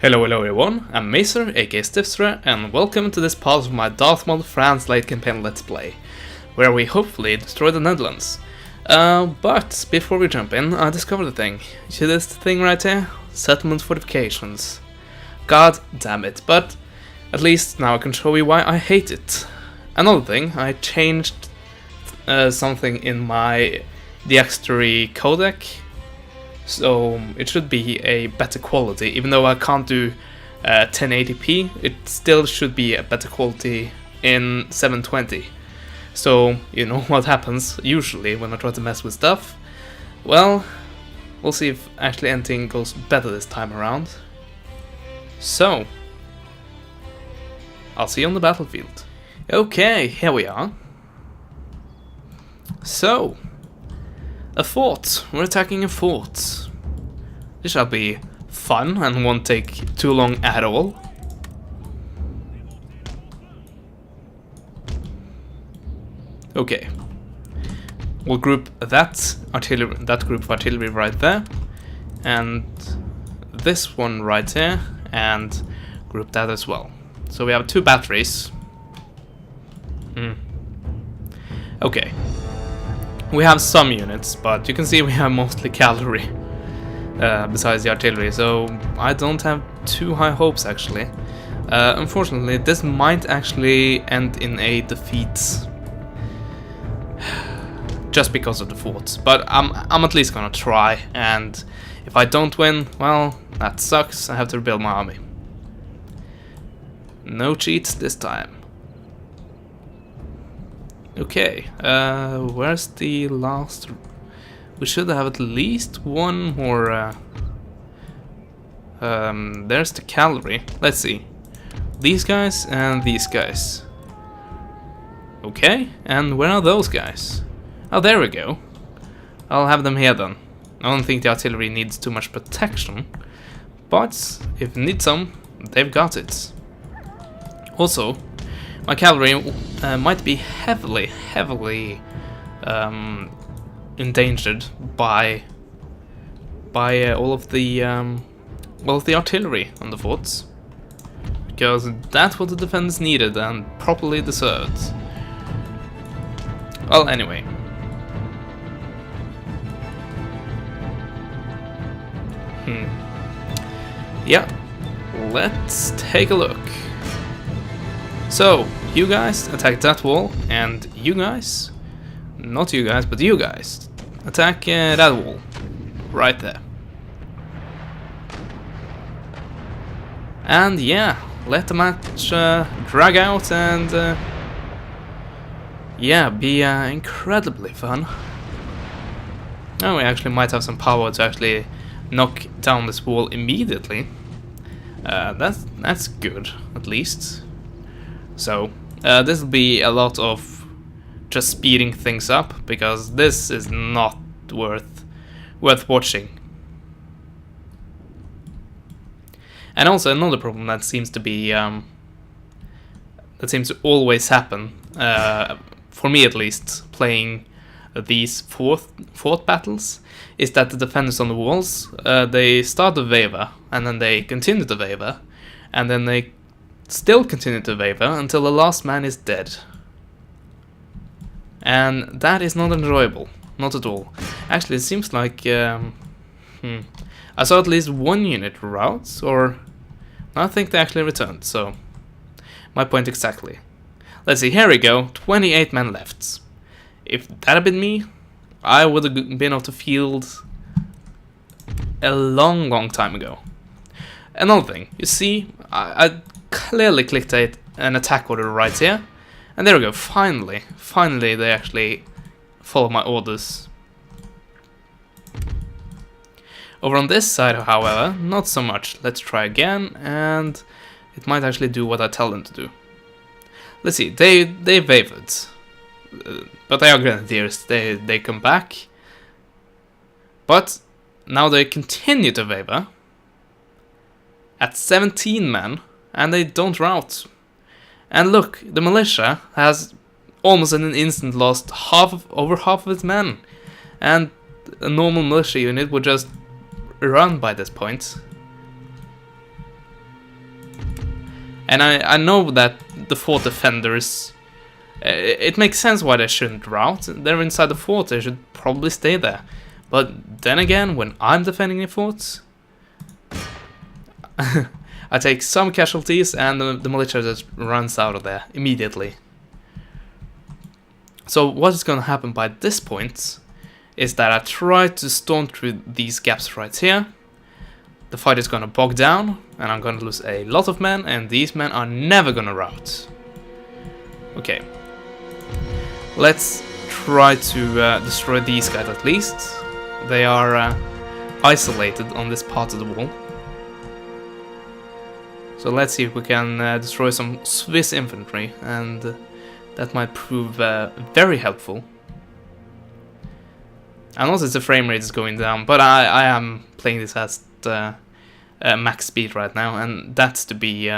Hello everyone, I'm Macer, aka Stifstra, and welcome to this part of my Darthmod France late campaign let's play, where we hopefully destroy the Netherlands. But before we jump in, I discovered a thing. See this thing right here? Settlement fortifications. God damn it, but at least now I can show you why I hate it. Another thing, I changed something in my Diaxtery codec. So it should be a better quality, even though I can't do 1080p, it still should be a better quality in 720. So, you know what happens usually when I try to mess with stuff? Well, we'll see if actually anything goes better this time around. So, I'll see you on the battlefield. Okay, here we are. So, a fort. We're attacking a fort. This shall be fun and won't take too long at all. Okay. We'll group that group of artillery right there, and this one right here, and group that as well. So we have two batteries. Okay. We have some units, but you can see we have mostly cavalry besides the artillery, so I don't have too high hopes actually. Unfortunately, this might actually end in a defeat just because of the forts, but I'm at least gonna try, and if I don't win, well, that sucks. I have to rebuild my army. No cheats this time. Okay, where's the last? We should have at least one more. There's the cavalry. Let's see. These guys and these guys. Okay, and where are those guys? Oh, there we go. I'll have them here then. I don't think the artillery needs too much protection, but if it needs some, they've got it. Also, my cavalry might be heavily endangered by all of the artillery on the forts, because that's what the defense needed and properly deserved. Well, anyway. Yeah, let's take a look. So, you guys attack that wall, and you guys, not you guys, but you guys, attack that wall, right there. And yeah, let the match drag out and yeah, be incredibly fun. Oh, we actually might have some power to actually knock down this wall immediately. That's good, at least. So, this will be a lot of just speeding things up, because this is not worth watching. And also another problem that seems to be that seems to always happen, for me at least, playing these fort battles, is that the defenders on the walls they start the waver, and then they continue the waver, and then they still continue to waver until the last man is dead. And that is not enjoyable, not at all. Actually, it seems like I saw at least one unit rout, or I think they actually returned, so my point exactly. Let's see, here we go, 28 men left. If that had been me, I would have been off the field a long time ago. Another thing, you see, I clearly clicked an attack order right here, and there we go, finally they actually follow my orders. Over on this side, however, not so much. Let's try again, and it might actually do what I tell them to do. Let's see, they wavered, but they are grenadiers, they come back, but now they continue to waver at 17 men, and they don't rout. And look, the militia has almost in an instant lost over half of its men, and a normal militia unit would just run by this point. And I know that the fort defenders, it makes sense why they shouldn't rout. They're inside the fort, they should probably stay there. But then again, when I'm defending the fort, I take some casualties and the militia just runs out of there immediately. So what is going to happen by this point is that I try to storm through these gaps right here. The fight is going to bog down and I'm going to lose a lot of men, and these men are never going to rout. Okay. Let's try to destroy these guys at least. They are isolated on this part of the wall. So let's see if we can destroy some Swiss infantry, and that might prove very helpful. I notice the frame rate is going down, but I am playing this at max speed right now, and that's to be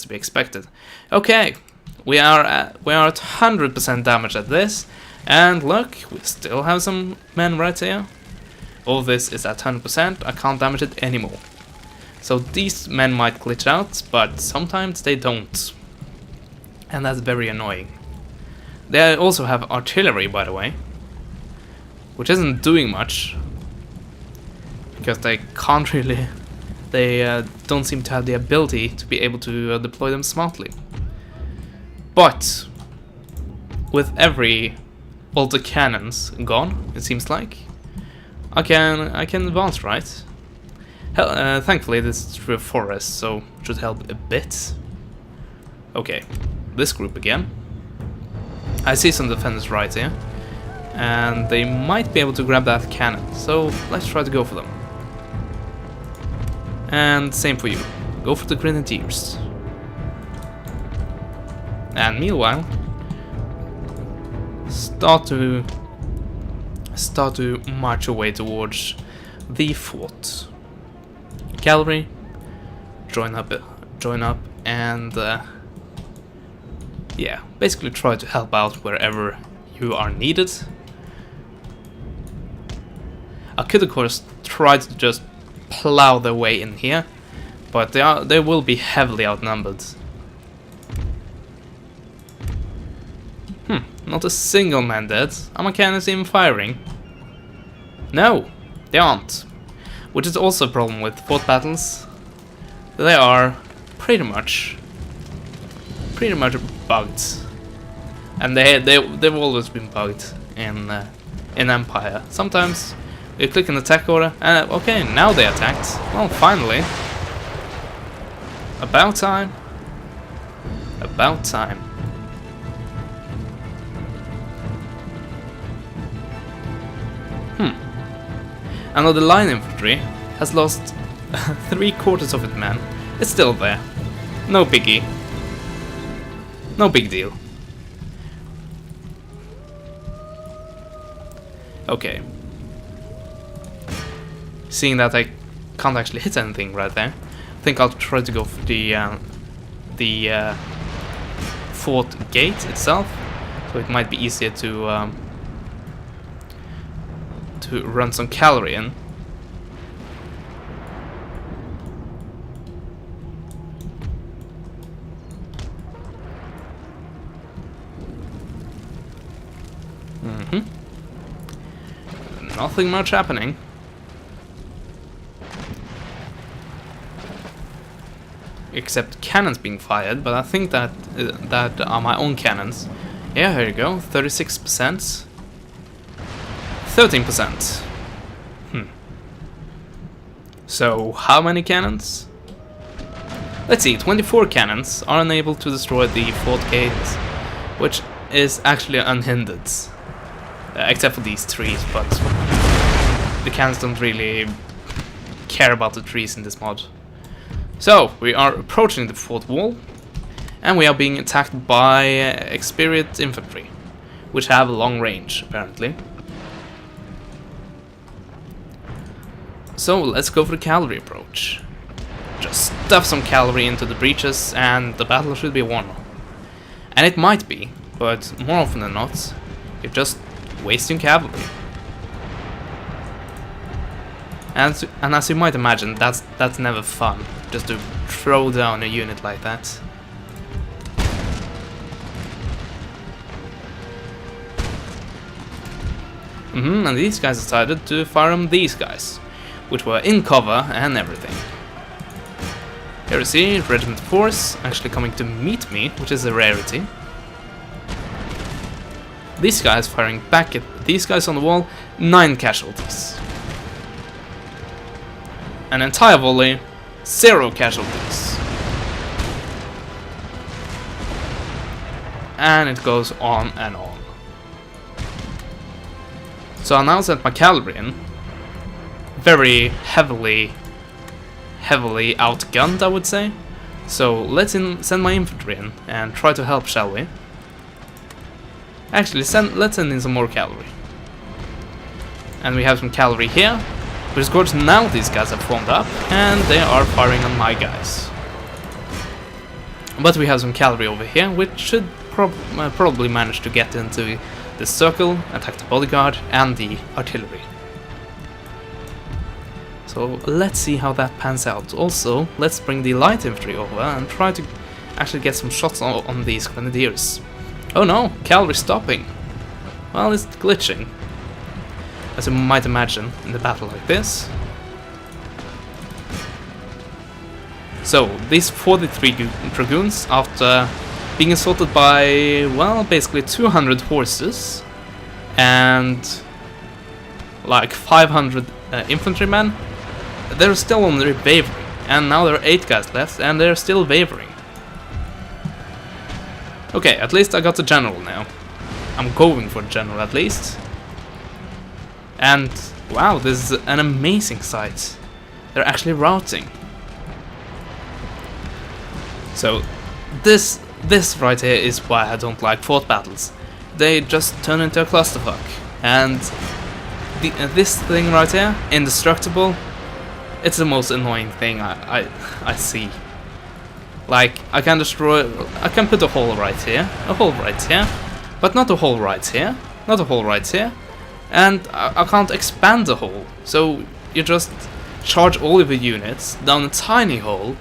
expected. Okay, we are at 100% damage at this, and look, we still have some men right here. All this is at 100%. I can't damage it anymore. So these men might glitch out, but sometimes they don't. And that's very annoying. They also have artillery, by the way, which isn't doing much, because they can't really... They don't seem to have the ability to be able to deploy them smartly. But with every bolter cannons gone, it seems like, I can advance, right? Thankfully this is through a forest, so it should help a bit. Okay, this group again. I see some defenders right here, and they might be able to grab that cannon, so let's try to go for them. And same for you, go for the grenadiers. And meanwhile, start to march away towards the fort. Cavalry, join up, and yeah, basically try to help out wherever you are needed. I could of course try to just plow their way in here, but they will be heavily outnumbered. Not a single man dead. Are my cannons even firing? No, they aren't. Which is also a problem with fort battles. They are pretty much bugged, and they've always been bugged in Empire. Sometimes you click an attack order, and okay, now they attacked. Well, finally, about time. About time. I know the line infantry has lost 3/4 of its men. It's still there. No biggie. No big deal. Okay. Seeing that I can't actually hit anything right there, I think I'll try to go for the fort gate itself, so it might be easier to run some cavalry in. Nothing much happening. Except cannons being fired, but I think that are my own cannons. Yeah, here you go, 36%. 13%. So, how many cannons? Let's see, 24 cannons are unable to destroy the fort gate, which is actually unhindered. Except for these trees, but the cannons don't really care about the trees in this mod. So, we are approaching the fort wall, and we are being attacked by experienced infantry, which have a long range, apparently. So, let's go for the cavalry approach. Just stuff some cavalry into the breaches, and the battle should be won. And it might be, but more often than not, you're just wasting cavalry. And as you might imagine, that's never fun, just to throw down a unit like that. And these guys decided to fire on these guys, which were in cover and everything. Here you see Regiment Force actually coming to meet me, which is a rarity. These guys firing back at these guys on the wall, 9 casualties. An entire volley, 0 casualties. And it goes on and on. So I now sent my cavalry in, very heavily outgunned, I would say. So let's send my infantry in and try to help, shall we? Actually, let's send in some more cavalry. And we have some cavalry here, but of course now these guys have formed up and they are firing on my guys. But we have some cavalry over here, which should probably manage to get into the circle, attack the bodyguard and the artillery. So let's see how that pans out. Also, let's bring the light infantry over and try to actually get some shots on these grenadiers. Oh no, cavalry stopping. Well, it's glitching, as you might imagine in a battle like this. So, these 43 dragoons, after being assaulted by, well, basically 200 horses and like 500 infantrymen, they're still only wavering, and now there are 8 guys left and they're still wavering. Okay, at least I got the general now. I'm going for the general at least. And wow, this is an amazing sight. They're actually routing. So this right here is why I don't like fort battles. They just turn into a clusterfuck. And this thing right here, indestructible, it's the most annoying thing I see. Like, I can put a hole right here, but not a hole right here, not a hole right here, and I can't expand the hole. So you just charge all of your units down a tiny hole,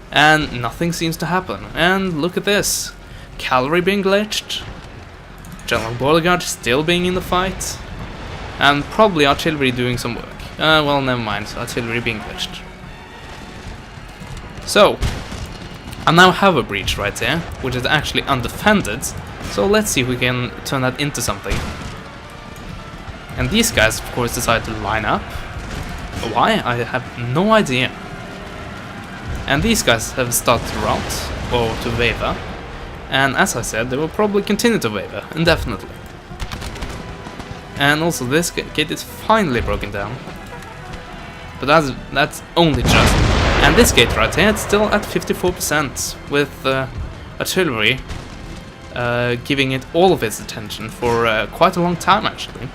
and nothing seems to happen. And look at this, cavalry being glitched, general bodyguard still being in the fight, and probably artillery doing some work. Well, never mind, artillery being glitched. So I now have a breach right there, which is actually undefended, so let's see if we can turn that into something. And these guys, of course, decide to line up. Why? I have no idea. And these guys have started to rout, or to waver, and as I said, they will probably continue to waver, indefinitely. And also this gate is finally broken down. But that's only just. And this gate right here, it's still at 54%, with artillery giving it all of its attention for quite a long time actually.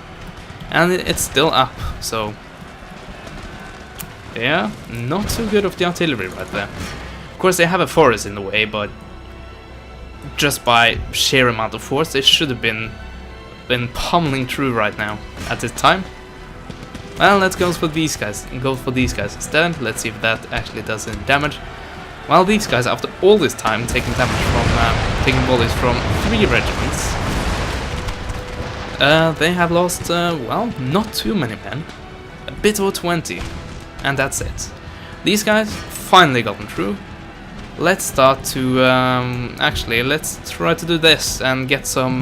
And it's still up, so yeah, not too good of the artillery right there. Of course they have a forest in the way, but just by sheer amount of force they should have been pummeling through right now at this time. Well, let's go for these guys instead. Let's see if that actually does any damage. Well, these guys, after all this time taking damage from taking volleys from 3 regiments, they have lost well, not too many men, a bit over 20, and that's it. These guys finally gotten through. Let's start to actually let's try to do this and get some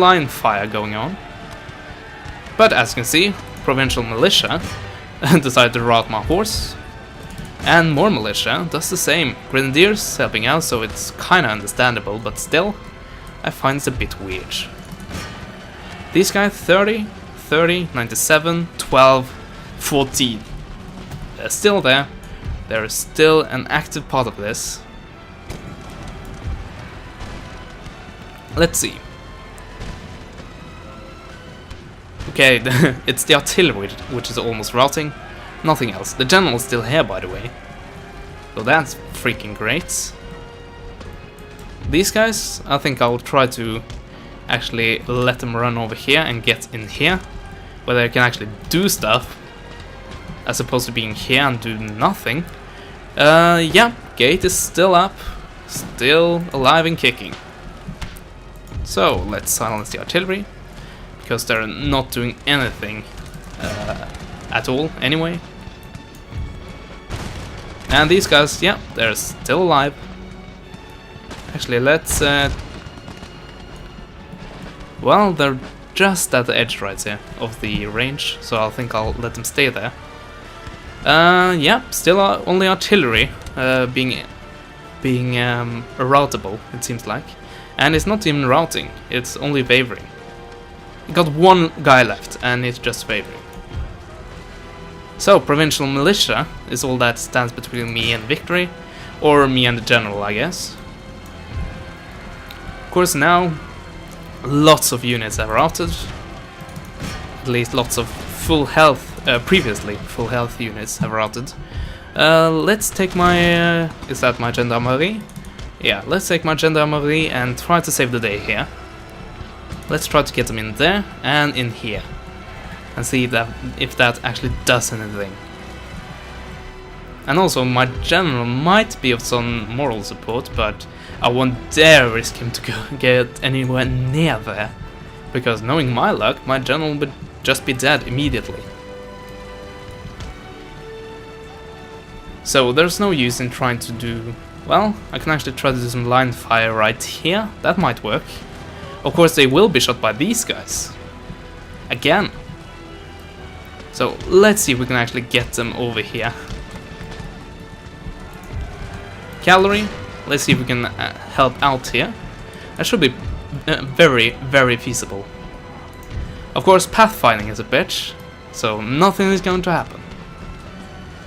line fire going on. But as you can see, provincial militia decided to rout my horse, and more militia does the same. Grenadiers helping out, so it's kinda understandable, but still, I find it's a bit weird. These guys 30, 97, 12, 14. They're still there. They're still an active part of this. Let's see. Okay, it's the artillery which is almost routing, nothing else. The general's still here, by the way, so that's freaking great. These guys, I think I'll try to actually let them run over here and get in here, where they can actually do stuff, as opposed to being here and do nothing. Yeah, gate is still up, still alive and kicking. So let's silence the artillery, because they're not doing anything at all anyway. And these guys, yeah, they're still alive. Actually, let's... well, they're just at the edge right here of the range, so I think I'll let them stay there. Yeah, still only artillery being routable, it seems like. And it's not even routing, it's only wavering. We got one guy left, and it's just wavering. So, provincial militia is all that stands between me and victory, or me and the general, I guess. Of course, now lots of units have routed. At least lots of full health, previously full health units have routed. Let's take my... is that my gendarmerie? Yeah, let's take my gendarmerie and try to save the day here. Let's try to get them in there and in here. And see if that actually does anything. And also, my general might be of some moral support, but I won't dare risk him to get anywhere near there. Because knowing my luck, my general would just be dead immediately. So there's no use in trying to do... well, I can actually try to do some line fire right here. That might work. Of course, they will be shot by these guys. Again. So let's see if we can actually get them over here. Cavalry, let's see if we can help out here. That should be very, very feasible. Of course, pathfinding is a bitch, so nothing is going to happen.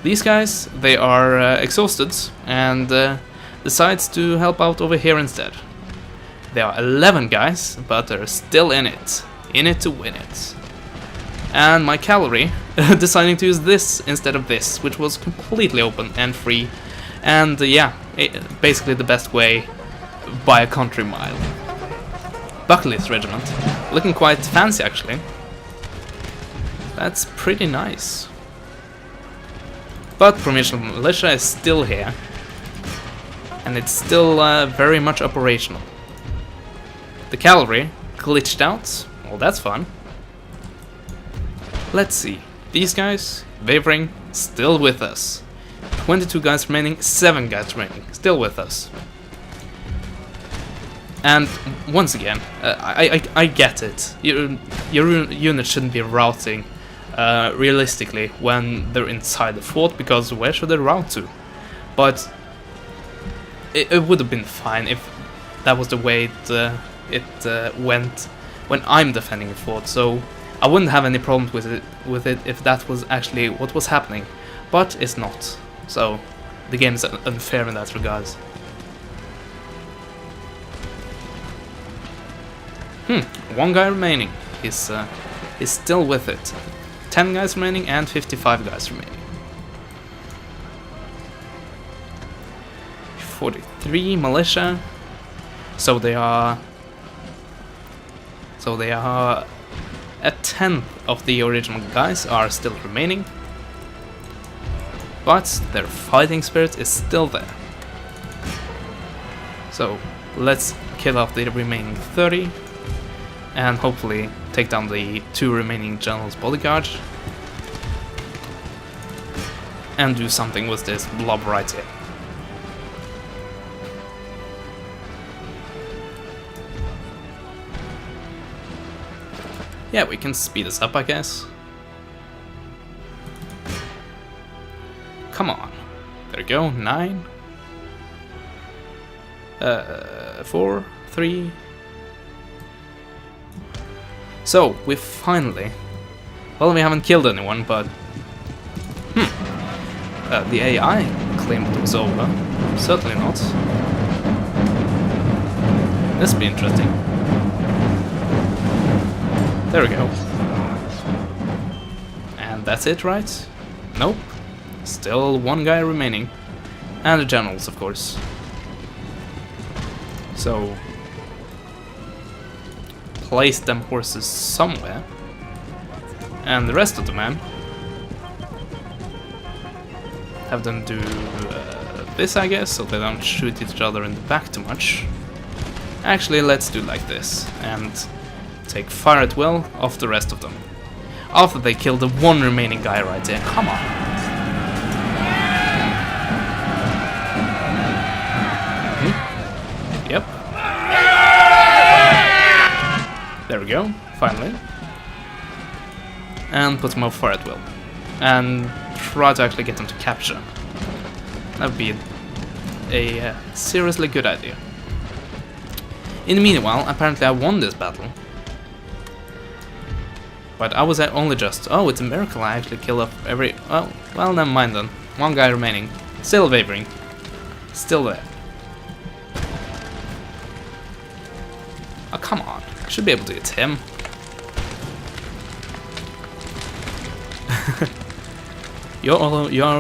These guys, they are exhausted and decides to help out over here instead. There are 11 guys, but they're still in it to win it. And my cavalry deciding to use this instead of this, which was completely open and free, and yeah, basically the best way by a country mile. Buckley's regiment, looking quite fancy actually. That's pretty nice. But provincial militia is still here, and it's still very much operational. The cavalry glitched out, well that's fun. Let's see, these guys, wavering, still with us. 22 guys remaining, 7 guys remaining, still with us. And once again, I get it. Your unit shouldn't be routing realistically when they're inside the fort, because where should they route to? But it would have been fine if that was the way it went when I'm defending a fort. So I wouldn't have any problems with it if that was actually what was happening, but it's not. So the game is unfair in that regard. One guy remaining. He's still with it. 10 guys remaining and 55 guys remaining. 43 militia. So they are a tenth of the original guys are still remaining, but their fighting spirit is still there. So let's kill off the remaining 30 and hopefully take down the 2 remaining general's bodyguard and do something with this blob right here. Yeah, we can speed this up, I guess. Come on. There we go, 9. 4, 3. So, we finally... well, we haven't killed anyone, but... the AI claimed it was over. Certainly not. This will be interesting. There we go. And that's it, right? Nope. Still 1 guy remaining. And the generals, of course. So... place them horses somewhere. And the rest of the men... have them do this, I guess, so they don't shoot each other in the back too much. Actually, let's do like this, and take fire at will off the rest of them. After they kill the one remaining guy right there. Come on. Yep. There we go, finally. And put them on fire at will. And try to actually get them to capture. That would be a seriously good idea. In the meanwhile, apparently I won this battle. But I was only just... Oh, it's a miracle I actually killed off every... Well, never mind then. One guy remaining. Still wavering. Still there. Oh, come on. I should be able to get him. You're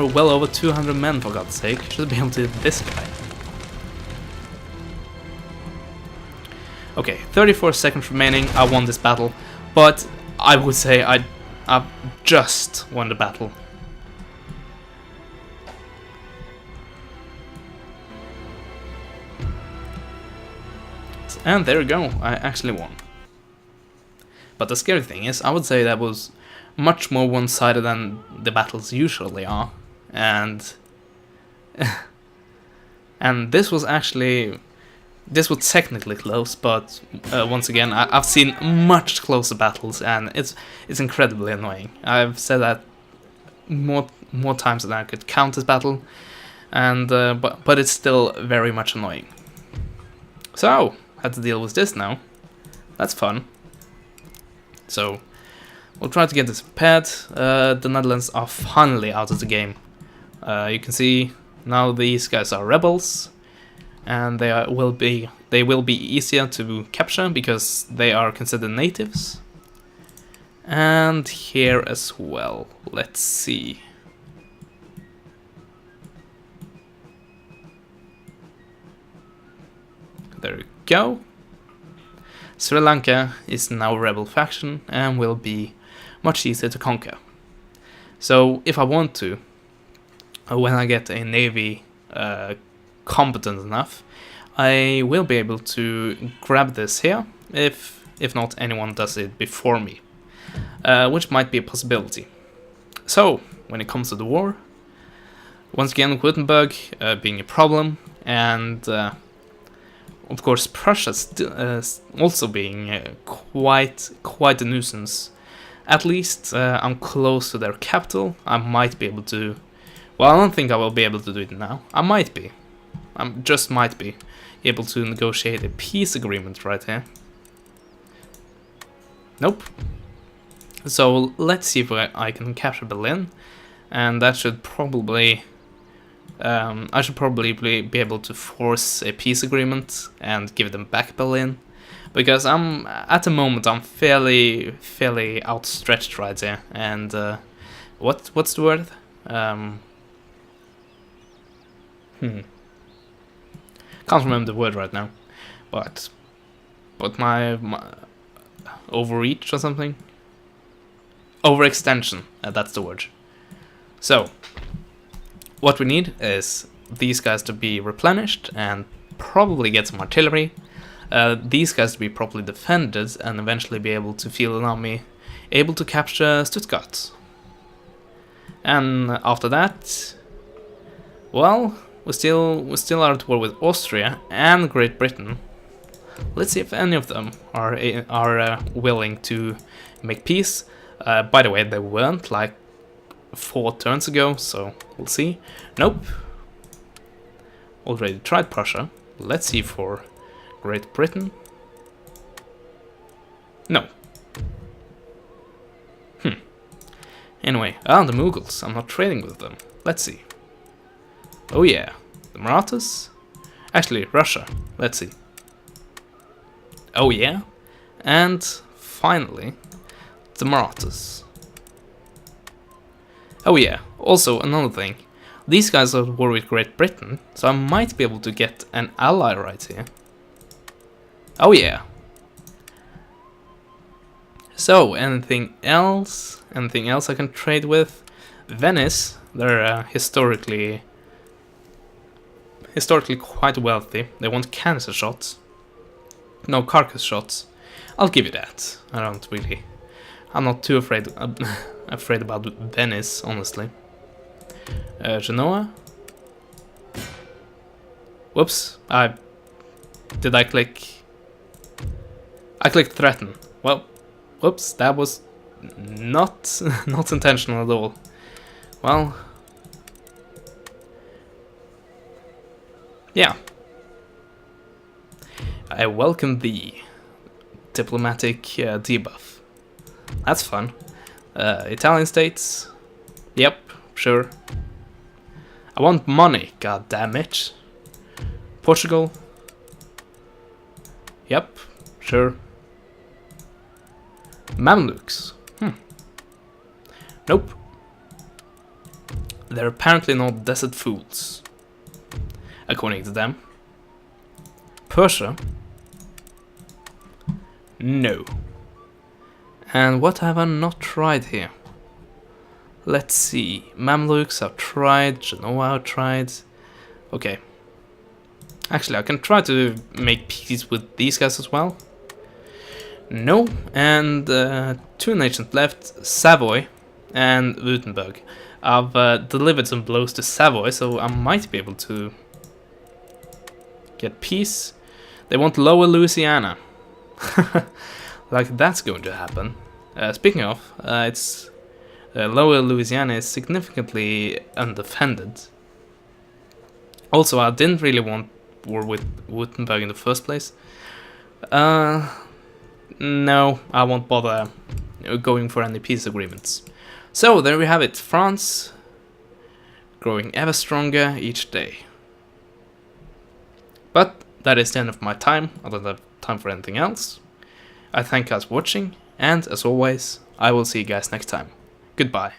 well over 200 men, for God's sake. Should be able to hit this guy. Okay, 34 seconds remaining. I won this battle, but I would say I just won the battle. And there we go, I actually won. But the scary thing is, I would say that was much more one-sided than the battles usually are, and and this was technically close, but once again, I've seen much closer battles, and it's incredibly annoying. I've said that more times than I could count this battle, and but it's still very much annoying. So had to deal with this now. That's fun. So we'll try to get this prepared. The Netherlands are finally out of the game. You can see now these guys are rebels, and they will be easier to capture because they are considered natives. And here as well. Let's see. There we go. Sri Lanka is now a rebel faction and will be much easier to conquer. So if I want to, when I get a navy competent enough, I will be able to grab this here, if not anyone does it before me, which might be a possibility. So when it comes to the war, once again Gutenberg being a problem, and of course Prussia also being quite a nuisance. At least I'm close to their capital. I might be able to... Well, I don't think I will be able to do it now. I might be. I just might be able to negotiate a peace agreement right here. Nope. So let's see if I can capture Berlin. And that should probably... I should probably be able to force a peace agreement and give them back Berlin, because at the moment I'm fairly outstretched right here. And what's the word? Can't remember the word right now, but my overreach or something, overextension. That's the word. So what we need is these guys to be replenished and probably get some artillery. These guys to be properly defended and eventually be able to field an army able to capture Stuttgart. And after that, well, we still are at war with Austria and Great Britain. Let's see if any of them are willing to make peace. By the way, they weren't like 4 turns ago, so we'll see. Nope. Already tried Prussia. Let's see for Great Britain. No. Anyway, the Mughals. I'm not trading with them. Let's see. Oh yeah, the Marathas? Actually, Russia. Let's see. Oh yeah. And finally, the Marathas. Oh yeah, also another thing. These guys are at war with Great Britain, so I might be able to get an ally right here. Oh yeah. So, anything else? Anything else I can trade with? Venice, they're historically quite wealthy. They want cancer shots. No carcass shots. I'll give you that. I'm not too afraid afraid about Venice, honestly. Genoa. Whoops. Did I click? I clicked threaten. Well, whoops. That was not not intentional at all. Well, yeah. I welcome the diplomatic debuff. That's fun. Italian states. Yep, sure. I want money, god damn it. Portugal. Yep, sure. Mamluks. Nope. They're apparently not desert fools, according to them. Persia? No. And what have I not tried here? Let's see. Mamluks I've tried, Genoa I've tried. Okay. Actually, I can try to make peace with these guys as well. No, and 2 nations left, Savoy and Württemberg. I've delivered some blows to Savoy, so I might be able to get peace. They want Lower Louisiana. Like that's going to happen. Speaking of, it's Lower Louisiana is significantly undefended. Also, I didn't really want war with Württemberg in the first place. No, I won't bother going for any peace agreements. So, there we have it. France growing ever stronger each day. But that is the end of my time. I don't have time for anything else. I thank you guys for watching, and as always, I will see you guys next time. Goodbye.